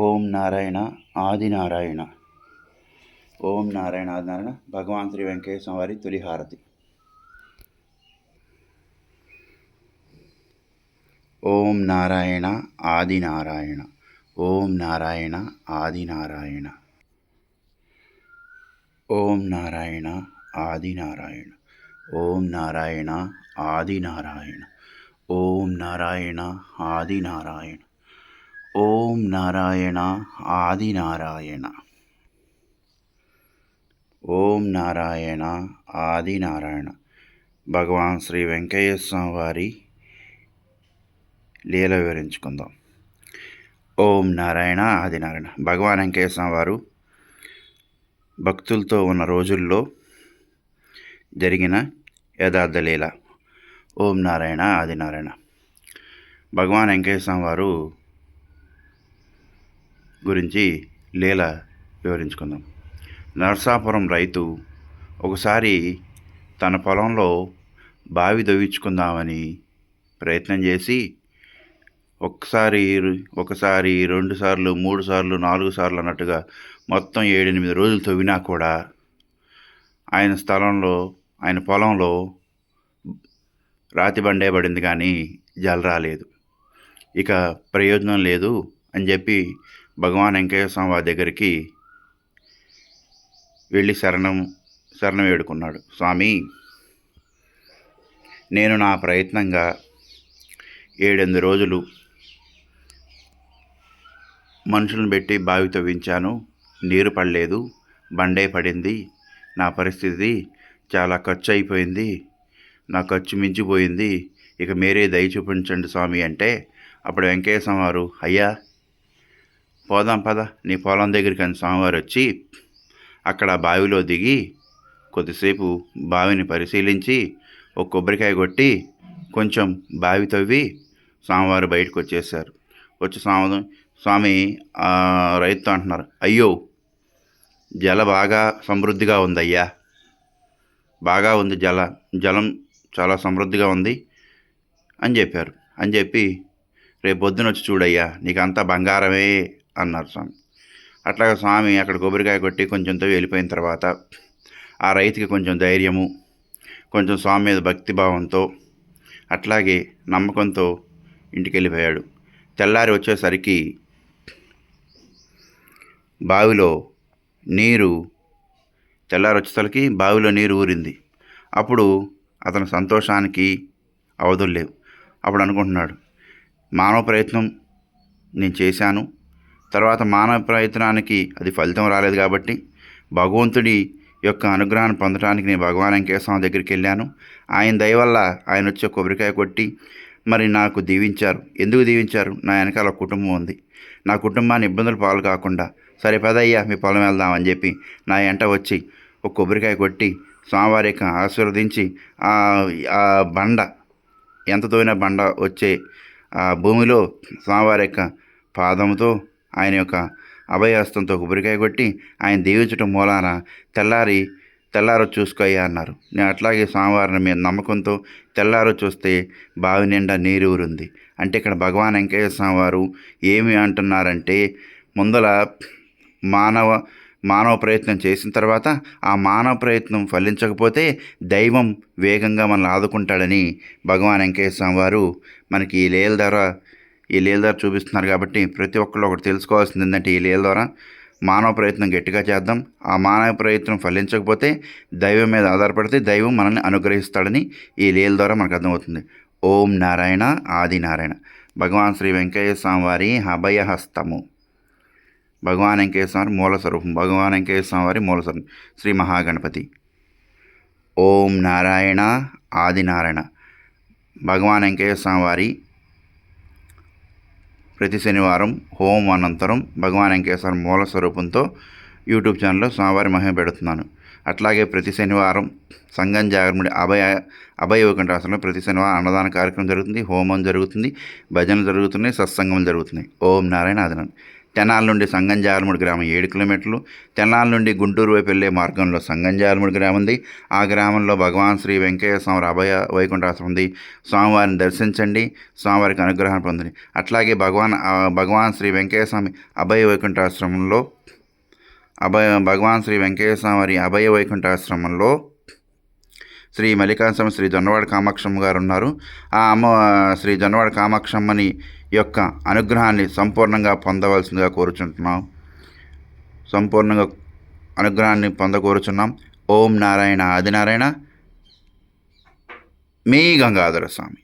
ఓం నారాయణ ఆది నారాయణ. ఓం నారాయణ ఆది నారాయణ. భగవాన్ శ్రీ వెంకటేశ్వర వారి తొలి హారతి. ఓం నారాయణ ఆది నారాయణ. ఓం నారాయణ ఆది నారాయణ. ఓం నారాయణ ఆది నారాయణ. ఓం నారాయణ ఆది నారాయణ. ఓం నారాయణ ఆది నారాయణ. ఓం నారాయణ ఆది నారాయణ. ఓం నారాయణ ఆది నారాయణ. భగవాన్ శ్రీ వెంకయ్య స్వామి వారి లీల వివరించుకుందాం. ఓం నారాయణ ఆది నారాయణ. భగవాన్ వెంకయ్య స్వామి వారు భక్తులతో ఉన్న రోజుల్లో జరిగిన యథార్థ లీల. ఓం నారాయణ ఆది నారాయణ. భగవాన్ వెంకయ్య స్వామి వారు గురించి లీల వివరించుకుందాం. నరసాపురం రైతు ఒకసారి తన పొలంలో బావి దవ్వించుకుందామని ప్రయత్నం చేసి ఒకసారి 2 సార్లు 3 సార్లు 4 సార్లు అన్నట్టుగా మొత్తం 7-8 రోజులు తవ్వినా కూడా ఆయన పొలంలో రాతి బండే పడింది కానీ జల రాలేదు. ఇక ప్రయోజనం లేదు అని చెప్పి భగవాన్ వెంకయ్య స్వామి వారి దగ్గరికి వెళ్ళి శరణం వేడుకున్నాడు. స్వామి, నేను నా ప్రయత్నంగా 7-8 రోజులు మనుషులను పెట్టి బావి తవ్వించాను, నీరు పడలేదు, బండే పడింది. నా పరిస్థితి చాలా ఖర్చు అయిపోయింది, నా ఖర్చు మించిపోయింది, ఇక మీరే దయ చూపించండి స్వామి అంటే అప్పుడు వెంకయ్య స్వామి వారు, అయ్యా పోదాం పద నీ పొలం దగ్గరికి అని స్వామివారు వచ్చి అక్కడ బావిలో దిగి కొద్దిసేపు బావిని పరిశీలించి ఒక కొబ్బరికాయ కొట్టి కొంచెం బావి తవ్వి స్వామివారు బయటకు వచ్చేసారు. వచ్చి స్వామి రైతుతో అంటున్నారు, అయ్యో జల బాగా సమృద్ధిగా ఉందయ్యా, బాగా ఉంది, జలం చాలా సమృద్ధిగా ఉంది అని చెప్పారు. అని చెప్పి రేపు పొద్దున వచ్చి చూడయ్యా, నీకు అంతా బంగారమే అన్నారు స్వామి. అట్లాగా స్వామి అక్కడ కొబ్బరికాయ కొట్టి కొంచెంతో వెళ్ళిపోయిన తర్వాత ఆ రైతుకి కొంచెం ధైర్యము, కొంచెం స్వామి మీద భక్తిభావంతో అట్లాగే నమ్మకంతో ఇంటికి వెళ్ళిపోయాడు. తెల్లారి వచ్చేసరికి బావిలో నీరు ఊరింది. అప్పుడు అతని సంతోషానికి అవధులు లేవు. అప్పుడు అనుకుంటున్నాడు, మానవ ప్రయత్నం నేను చేశాను, తర్వాత మానవ ప్రయత్నానికి అది ఫలితం రాలేదు కాబట్టి భగవంతుడి యొక్క అనుగ్రహాన్ని పొందడానికి నేను భగవాన్ వెంకయ్య స్వామి దగ్గరికి వెళ్ళాను. ఆయన దయ వల్ల ఆయన వచ్చి కొబ్బరికాయ కొట్టి మరి నాకు దీవించారు. ఎందుకు దీవించారు? నా వెనకాల కుటుంబం ఉంది, నా కుటుంబాన్ని ఇబ్బందులు పాలు కాకుండా సరే పదయ్యా మీ పొలం వెళ్దామని చెప్పి నా వెంట వచ్చి ఒక కొబ్బరికాయ కొట్టి స్వామివారి యొక్క ఆశీర్వదించి ఆ బండ ఎంత తోయిన బండ వచ్చే ఆ భూమిలో స్వామివారి యొక్క పాదంతో ఆయన యొక్క అభయహస్తంతో కొబ్బరికాయ కొట్టి ఆయన దీవించడం మూలాన తెల్లారో చూసుకోయ్యా అన్నారు. నేను అట్లాగే స్వామివారిని మీద నమ్మకంతో తెల్లారో చూస్తే బావి నిండా నీరు ఊరింది. అంటే ఇక్కడ భగవాన్ వెంకయ్య స్వామి వారు ఏమి అంటున్నారంటే, ముందల మానవ ప్రయత్నం చేసిన తర్వాత ఆ మానవ ప్రయత్నం ఫలించకపోతే దైవం వేగంగా మనల్ని ఆదుకుంటాడని భగవాన్ వెంకయ్య స్వామి వారు మనకి ఈ లీల ద్వారా చూపిస్తున్నారు. కాబట్టి ప్రతి ఒక్కళ్ళు ఒకటి తెలుసుకోవాల్సింది ఏంటంటే, ఈ లీల ద్వారా మానవ ప్రయత్నం గట్టిగా చేద్దాం, ఆ మానవ ప్రయత్నం ఫలించకపోతే దైవం మీద ఆధారపడితే దైవం మనల్ని అనుగ్రహిస్తాడని ఈ లీల ద్వారా మనకు అర్థమవుతుంది. ఓం నారాయణ ఆది నారాయణ. భగవాన్ శ్రీ వెంకయ్య స్వామి వారి అభయహస్తము. భగవాన్ వెంకయ్య స్వామి మూల స్వరూపం. భగవాన్ వెంకయ్య స్వామి వారి మూల స్వరూపం శ్రీ మహాగణపతి. ఓం నారాయణ ఆది నారాయణ. భగవాన్ వెంకయ్య స్వామి వారి ప్రతి శనివారం హోమం అనంతరం భగవాన్ వెంకయ్య స్వామి మూల స్వరూపంతో యూట్యూబ్ ఛానల్లో స్వామివారి మహిమ పెడుతున్నాను. అట్లాగే ప్రతి శనివారం సంగం జాగరముడి అభయ వైకుంఠాశ్రమంలో ప్రతి శనివారం అన్నదాన కార్యక్రమం జరుగుతుంది, హోమం జరుగుతుంది, భజనలు జరుగుతున్నాయి, సత్సంగం జరుగుతున్నాయి. ఓం నారాయణ ఆది నారాయణ. తెనాలి నుండి సంగంజాలమూడి గ్రామం 7 కిలోమీటర్లు. తెనాలి నుండి గుంటూరు వైపు వెళ్ళే మార్గంలో సంగంజాలమూడి గ్రామం ఉంది. ఆ గ్రామంలో భగవాన్ శ్రీ వెంకయ్య స్వామి అభయ వైకుంఠాశ్రమం ఉంది. స్వామివారిని దర్శించండి, స్వామివారికి అనుగ్రహం పొందండి. అట్లాగే భగవాన్ శ్రీ వెంకయ్య స్వామి అభయ వైకుంఠాశ్రమంలో భగవాన్ శ్రీ వెంకయ్య స్వామి వారి అభయ వైకుంఠాశ్రమంలో శ్రీ మల్లికార్జున శ్రీ జొన్నవాడ కామాక్షమ్మ గారు ఉన్నారు. ఆ శ్రీ జొన్నవాడ కామాక్షమ్మని యొక్క అనుగ్రహాన్ని సంపూర్ణంగా పొందవలసిందిగా కోరుచుంటున్నాం. సంపూర్ణంగా అనుగ్రహాన్ని పొందకోరుచున్నాం. ఓం నారాయణ ఆదినారాయణ. మీ గంగాధర స్వామి.